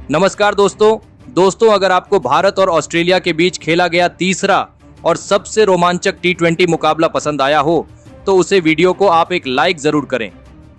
नमस्कार दोस्तों, अगर आपको भारत और ऑस्ट्रेलिया के बीच खेला गया तीसरा और सबसे रोमांचक T20 मुकाबला पसंद आया हो तो उसे वीडियो को आप एक लाइक जरूर करें।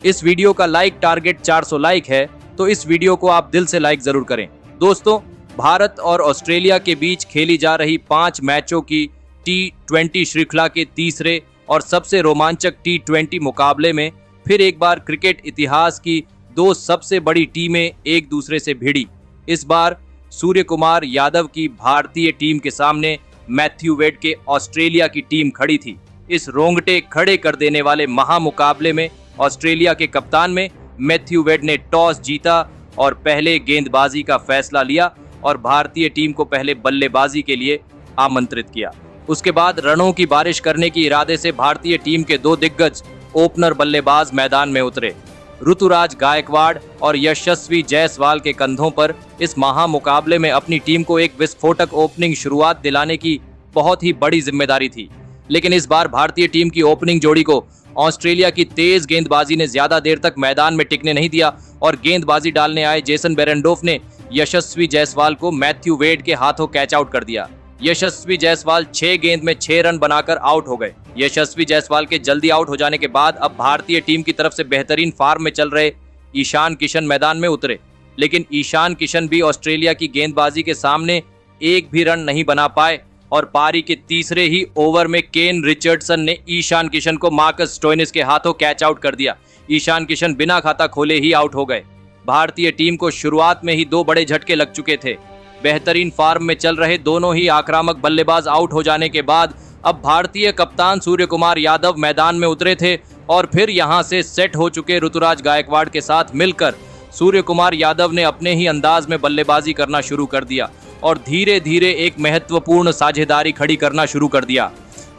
इस वीडियो का लाइक टारगेट 400 लाइक है, तो इस वीडियो को आप दिल से लाइक जरूर करें। दोस्तों, भारत और ऑस्ट्रेलिया के बीच खेली जा रही 5 मैचों की T20 श्रृंखला के तीसरे और सबसे रोमांचक T20 मुकाबले में फिर एक बार क्रिकेट इतिहास की 2 सबसे बड़ी टीमें एक दूसरे से भिड़ी। इस बार सूर्य कुमार यादव की भारतीय टीम के सामने मैथ्यू वेड के ऑस्ट्रेलिया की टीम खड़ी थी। इस रोंगटे खड़े कर देने वाले महामुकाबले में ऑस्ट्रेलिया के कप्तान में मैथ्यू वेड ने टॉस जीता और पहले गेंदबाजी का फैसला लिया और भारतीय टीम को पहले बल्लेबाजी के लिए आमंत्रित किया। उसके बाद रनों की बारिश करने की इरादे से भारतीय टीम के 2 दिग्गज ओपनर बल्लेबाज मैदान में उतरे। ऋतुराज गायकवाड़ और यशस्वी जायसवाल के कंधों पर इस महामुकाबले में अपनी टीम को एक विस्फोटक ओपनिंग शुरुआत दिलाने की बहुत ही बड़ी जिम्मेदारी थी। लेकिन इस बार भारतीय टीम की ओपनिंग जोड़ी को ऑस्ट्रेलिया की तेज गेंदबाजी ने ज्यादा देर तक मैदान में टिकने नहीं दिया और गेंदबाजी डालने आए जेसन बेरेंडोफ ने यशस्वी जायसवाल को मैथ्यू वेड के हाथों कैच आउट कर दिया। यशस्वी जायसवाल 6 गेंद में 6 रन बनाकर आउट हो गए। यशस्वी जायसवाल के जल्दी आउट हो जाने के बाद अब भारतीय टीम की तरफ से बेहतरीन फॉर्म में चल रहे ईशान किशन मैदान में उतरे। लेकिन ईशान किशन भी ऑस्ट्रेलिया की गेंदबाजी के सामने एक भी रन नहीं बना पाए और पारी के तीसरे ही ओवर में केन रिचर्डसन ने ईशान किशन को मार्कस स्टोइनिस के हाथों कैच आउट कर दिया। ईशान किशन बिना खाता खोले ही आउट हो गए। भारतीय टीम को शुरुआत में ही 2 बड़े झटके लग चुके थे। बेहतरीन फॉर्म में चल रहे दोनों ही आक्रामक बल्लेबाज आउट हो जाने के बाद अब भारतीय कप्तान सूर्य कुमार यादव मैदान में उतरे थे और फिर यहां से सेट हो चुके ऋतुराज गायकवाड़ के साथ मिलकर सूर्य कुमार यादव ने अपने ही अंदाज में बल्लेबाजी करना शुरू कर दिया और धीरे धीरे एक महत्वपूर्ण साझेदारी खड़ी करना शुरू कर दिया।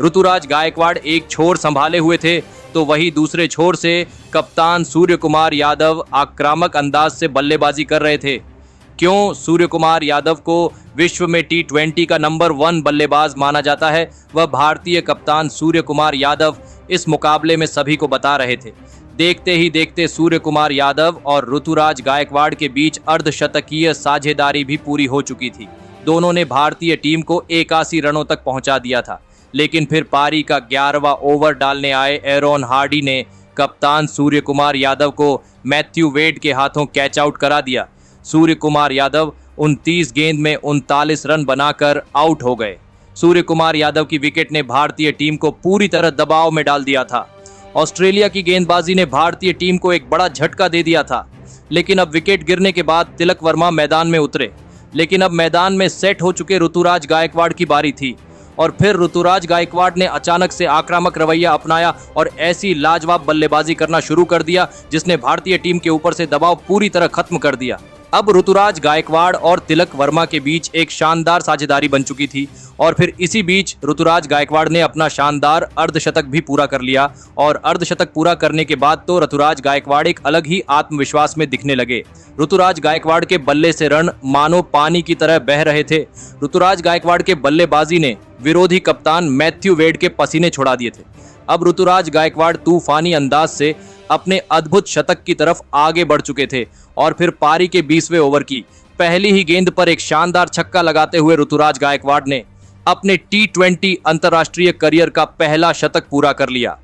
ऋतुराज गायकवाड़ एक छोर संभाले हुए थे तो वही दूसरे छोर से कप्तान सूर्य कुमार यादव आक्रामक अंदाज से बल्लेबाजी कर रहे थे। क्यों सूर्य कुमार यादव को विश्व में T20 का नंबर 1 बल्लेबाज माना जाता है, वह भारतीय कप्तान सूर्य कुमार यादव इस मुकाबले में सभी को बता रहे थे। देखते ही देखते सूर्य कुमार यादव और ऋतुराज गायकवाड़ के बीच अर्धशतकीय साझेदारी भी पूरी हो चुकी थी। दोनों ने भारतीय टीम को 81 रनों तक पहुंचा दिया था। लेकिन फिर पारी का 11वां ओवर डालने आए एरोन हार्डी ने कप्तान सूर्य कुमार यादव को मैथ्यू वेड के हाथों कैच आउट करा दिया। सूर्य कुमार यादव 29 गेंद में 39 रन बनाकर आउट हो गए। सूर्य कुमार यादव की विकेट ने भारतीय टीम को पूरी तरह दबाव में डाल दिया था। ऑस्ट्रेलिया की गेंदबाजी ने भारतीय टीम को एक बड़ा झटका दे दिया था। लेकिन अब विकेट गिरने के बाद तिलक वर्मा मैदान में उतरे। लेकिन अब मैदान में सेट हो चुके ऋतुराज गायकवाड़ की बारी थी और फिर ऋतुराज गायकवाड़ ने अचानक से आक्रामक रवैया अपनाया और ऐसी लाजवाब बल्लेबाजी करना शुरू कर दिया जिसने भारतीय टीम के ऊपर से दबाव पूरी तरह खत्म कर दिया। अब ऋतुराज गायकवाड़ और तिलक वर्मा के बीच एक शानदार साझेदारी बन चुकी थी और फिर इसी बीच ऋतुराज गायकवाड़ ने अपना शानदार अर्धशतक भी पूरा कर लिया और अर्धशतक पूरा करने के बाद तो ऋतुराज गायकवाड़ एक अलग ही आत्मविश्वास में दिखने लगे। ऋतुराज गायकवाड़ के बल्ले से रन मानो पानी की तरह बह रहे थे। ऋतुराज गायकवाड़ के बल्लेबाजी ने विरोधी कप्तान मैथ्यू वेड के पसीने छुड़ा दिए थे। अब ऋतुराज गायकवाड़ तूफानी अंदाज से अपने अद्भुत शतक की तरफ आगे बढ़ चुके थे और फिर पारी के 20वें ओवर की पहली ही गेंद पर एक शानदार छक्का लगाते हुए ऋतुराज गायकवाड़ ने अपने T20 अंतर्राष्ट्रीय करियर का पहला शतक पूरा कर लिया।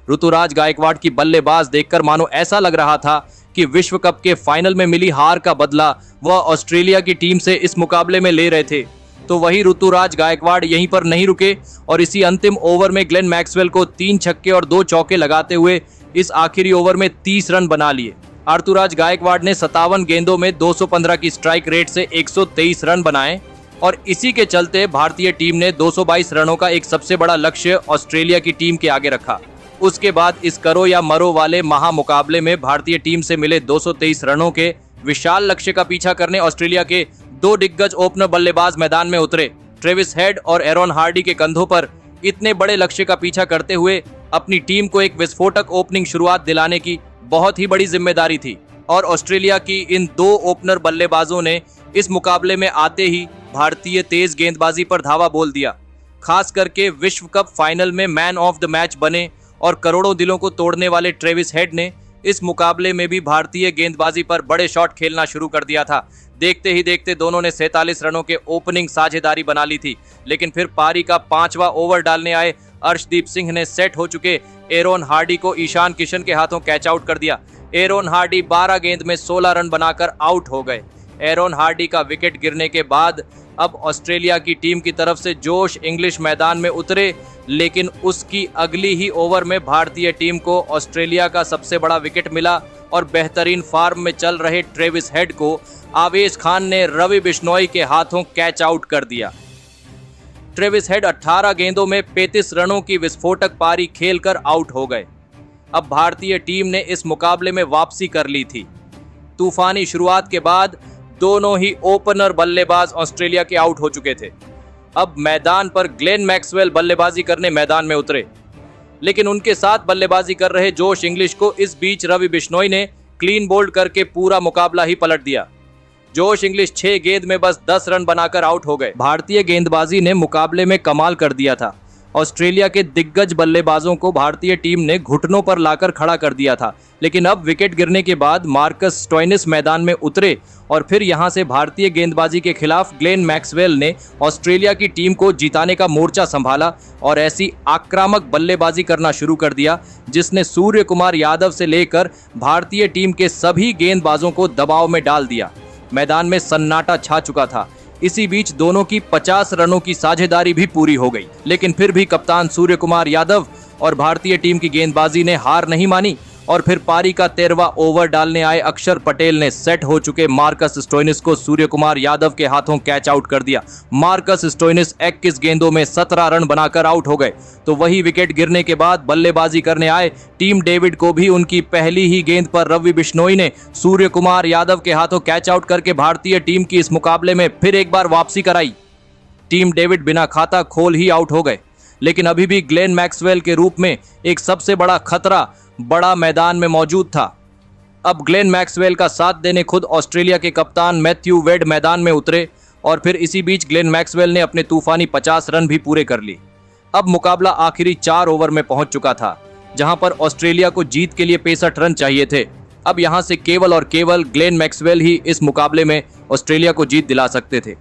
ऋतुराज गायकवाड़ की बल्लेबाज देखकर मानो ऐसा लग रहा था कि विश्व कप के फाइनल में मिली हार का बदला वह ऑस्ट्रेलिया की टीम से इस मुकाबले में ले रहे थे। तो वही ऋतुराज गायकवाड़ यहीं पर नहीं रुके और इसी अंतिम ओवर में ग्लेन मैक्सवेल को 3 छक्के और 2 चौके लगाते हुए इस आखिरी ओवर में 30 रन बना लिए। ऋतुराज गायकवाड़ ने 57 गेंदों में 215 की स्ट्राइक रेट से 123 रन बनाए और इसी के चलते भारतीय टीम ने 222 रनों का एक सबसे बड़ा लक्ष्य ऑस्ट्रेलिया की टीम के आगे रखा। उसके बाद इस करो या मरो वाले महामुकाबले में भारतीय टीम से मिले 223 रनों के विशाल लक्ष्य का पीछा करने ऑस्ट्रेलिया के 2 दिग्गज ओपनर बल्लेबाज मैदान में उतरे। ट्रेविस हेड और एरोन हार्डी के कंधों पर इतने बड़े लक्ष्य का पीछा करते हुए अपनी टीम को एक विस्फोटक ओपनिंग शुरुआत दिलाने की बहुत ही बड़ी जिम्मेदारी थी और ऑस्ट्रेलिया की इन 2 ओपनर बल्लेबाजों ने इस मुकाबले में आते ही भारतीय तेज गेंदबाजी पर धावा बोल दिया। खास करके विश्व कप फाइनल में मैन ऑफ द मैच बने और करोड़ों दिलों को तोड़ने वाले ट्रेविस हेड ने इस मुकाबले में भी भारतीय गेंदबाजी पर बड़े शॉट खेलना शुरू कर दिया था। देखते ही देखते दोनों ने 47 रनों के ओपनिंग साझेदारी बना ली थी, लेकिन फिर पारी का 5वां ओवर डालने आए अर्शदीप सिंह ने सेट हो चुके एरोन हार्डी को ईशान किशन के हाथों कैच आउट कर दिया। एरोन हार्डी 12 गेंद में 16 रन बनाकर आउट हो गए। एरोन हार्डी का विकेट गिरने के बाद अब ऑस्ट्रेलिया की टीम की तरफ से जोश इंग्लिश मैदान में उतरे, लेकिन उसकी अगली ही ओवर में भारतीय टीम को ऑस्ट्रेलिया का सबसे बड़ा विकेट मिला और बेहतरीन फॉर्म में चल रहे ट्रेविस हेड को आवेश खान ने रवि बिश्नोई के हाथों कैच आउट कर दिया। ट्रेविस हेड 18 गेंदों में 35 रनों की विस्फोटक पारी खेलकर आउट हो गए। अब भारतीय टीम ने इस मुकाबले में वापसी कर ली थी। तूफानी शुरुआत के बाद दोनों ही ओपनर बल्लेबाज ऑस्ट्रेलिया के आउट हो चुके थे। अब मैदान पर ग्लेन मैक्सवेल बल्लेबाजी करने मैदान में उतरे, लेकिन उनके साथ बल्लेबाजी कर रहे जोश इंग्लिश को इस बीच रवि बिश्नोई ने क्लीन बोल्ड करके पूरा मुकाबला ही पलट दिया। जोश इंग्लिश 6 गेंद में बस 10 रन बनाकर आउट हो गए। भारतीय गेंदबाजी ने मुकाबले में कमाल कर दिया था। ऑस्ट्रेलिया के दिग्गज बल्लेबाजों को भारतीय टीम ने घुटनों पर लाकर खड़ा कर दिया था, लेकिन अब विकेट गिरने के बाद मार्कस स्टोइनिस मैदान में उतरे और फिर यहां से भारतीय गेंदबाजी के खिलाफ ग्लेन मैक्सवेल ने ऑस्ट्रेलिया की टीम को जिताने का मोर्चा संभाला और ऐसी आक्रामक बल्लेबाजी करना शुरू कर दिया जिसने सूर्य कुमार यादव से लेकर भारतीय टीम के सभी गेंदबाजों को दबाव में डाल दिया। मैदान में सन्नाटा छा चुका था। इसी बीच दोनों की 50 रनों की साझेदारी भी पूरी हो गई, लेकिन फिर भी कप्तान सूर्य कुमार यादव और भारतीय टीम की गेंदबाजी ने हार नहीं मानी और फिर पारी का 13वां ओवर डालने आए अक्षर पटेल ने सेट हो चुके मार्कस स्टोइनिस को सूर्य कुमार यादव के हाथों कैच आउट कर दिया। मार्कस स्टोइनिस 21 गेंदों में 17 रन बनाकर आउट हो गए। तो वही विकेट गिरने के बाद बल्लेबाजी करने आए टीम डेविड को भी उनकी पहली ही गेंद पर रवि बिश्नोई ने सूर्य कुमार यादव के हाथों कैच आउट करके भारतीय टीम की इस मुकाबले में फिर एक बार वापसी कराई। टीम डेविड बिना खाता खोल ही आउट हो गए, लेकिन अभी भी ग्लेन मैक्सवेल के रूप में एक सबसे बड़ा खतरा बड़ा मैदान में मौजूद था। अब ग्लेन मैक्सवेल का साथ देने खुद ऑस्ट्रेलिया के कप्तान मैथ्यू वेड मैदान में उतरे और फिर इसी बीच ग्लेन मैक्सवेल ने अपने तूफानी 50 रन भी पूरे कर लिए। अब मुकाबला आखिरी 4 ओवर में पहुंच चुका था, जहां पर ऑस्ट्रेलिया को जीत के लिए 65 रन चाहिए थे। अब यहां से केवल और केवल ग्लेन मैक्सवेल ही इस मुकाबले में ऑस्ट्रेलिया को जीत दिला सकते थे।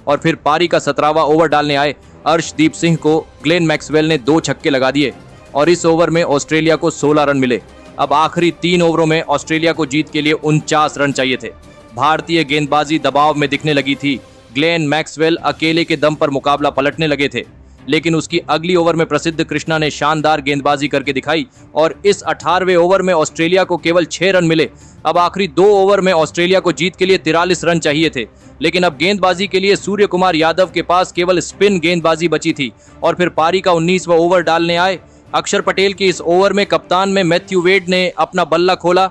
और फिर पारी का 17वां ओवर डालने आए अर्शदीप सिंह को ग्लेन मैक्सवेल ने 2 छक्के लगा दिए और इस ओवर में ऑस्ट्रेलिया को 16 रन मिले। अब आखिरी 3 ओवरों में ऑस्ट्रेलिया को जीत के लिए 49 रन चाहिए थे। भारतीय गेंदबाजी दबाव में दिखने लगी थी। ग्लेन मैक्सवेल अकेले के दम पर मुकाबला पलटने लगे थे, लेकिन उसकी अगली ओवर में प्रसिद्ध कृष्णा ने शानदार गेंदबाजी करके दिखाई और इस 18वें ओवर में ऑस्ट्रेलिया को केवल 6 रन मिले। अब आखिरी 2 ओवर में ऑस्ट्रेलिया को जीत के लिए 43 रन चाहिए थे, लेकिन अब गेंदबाजी के लिए सूर्य कुमार यादव के पास केवल स्पिन गेंदबाजी बची थी। और फिर पारी का 19वां ओवर डालने आए अक्षर पटेल की इस ओवर में कप्तान में मैथ्यू वेड ने अपना बल्ला खोला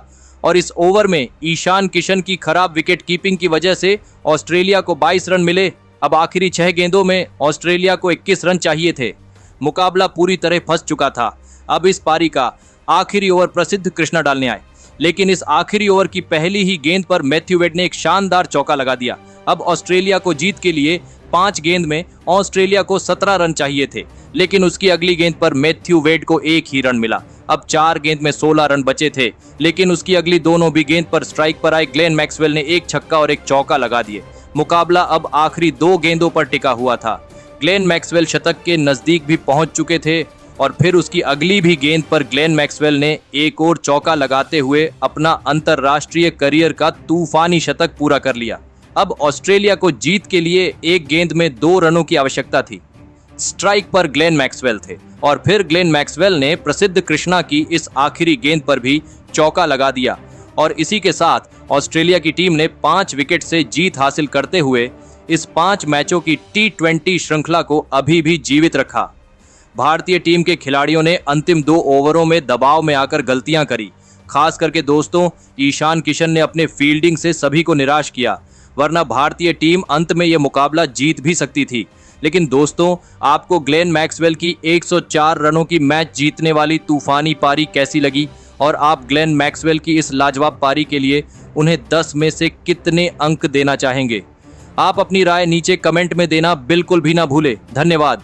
और इस ओवर में ईशान किशन की खराब विकेट कीपिंग की वजह से ऑस्ट्रेलिया को 22 रन मिले। अब आखिरी 6 गेंदों में ऑस्ट्रेलिया को 21 रन चाहिए थे। मुकाबला पूरी तरह फंस चुका था। अब इस पारी का आखिरी ओवर प्रसिद्ध कृष्णा डालने आए, लेकिन इस आखिरी ओवर की पहली ही गेंद पर मैथ्यू वेड ने एक शानदार चौका लगा दिया। अब ऑस्ट्रेलिया को जीत के लिए 5 गेंद में ऑस्ट्रेलिया को 17 रन चाहिए थे, लेकिन उसकी अगली गेंद पर मैथ्यू वेड को 1 ही रन मिला। अब 4 गेंद में 16 रन बचे थे, लेकिन उसकी अगली दोनों भी गेंद पर स्ट्राइक पर आए ग्लेन मैक्सवेल ने 1 छक्का और 1 चौका लगा दिए। मुकाबला अब आखिरी 2 गेंदों पर टिका हुआ था। ग्लेन मैक्सवेल शतक के नजदीक भी पहुंच चुके थे और फिर उसकी अगली भी गेंद पर ग्लेन मैक्सवेल ने एक और चौका लगाते हुए अपना अंतरराष्ट्रीय करियर का तूफानी शतक पूरा कर लिया। अब ऑस्ट्रेलिया को जीत के लिए 1 गेंद में 2 रनों की आवश्यकता थी। स्ट्राइक पर ग्लेन मैक्सवेल थे और फिर ग्लेन मैक्सवेल ने प्रसिद्ध कृष्णा की इस आखिरी गेंद पर भी चौका लगा दिया और इसी के साथ ऑस्ट्रेलिया की टीम ने 5 विकेट से जीत हासिल करते हुए इस 5 मैचों की T20 श्रृंखला को अभी भी जीवित रखा। भारतीय टीम के खिलाड़ियों ने अंतिम 2 ओवरों में दबाव में आकर गलतियां करी। खास करके दोस्तों ईशान किशन ने अपने फील्डिंग से सभी को निराश किया, वरना भारतीय टीम अंत में यह मुकाबला जीत भी सकती थी। लेकिन दोस्तों आपको ग्लेन मैक्सवेल की 104 रनों की मैच जीतने वाली तूफानी पारी कैसी लगी और आप ग्लेन मैक्सवेल की इस लाजवाब पारी के लिए उन्हें 10 में से कितने अंक देना चाहेंगे? आप अपनी राय नीचे कमेंट में देना बिल्कुल भी ना भूले। धन्यवाद।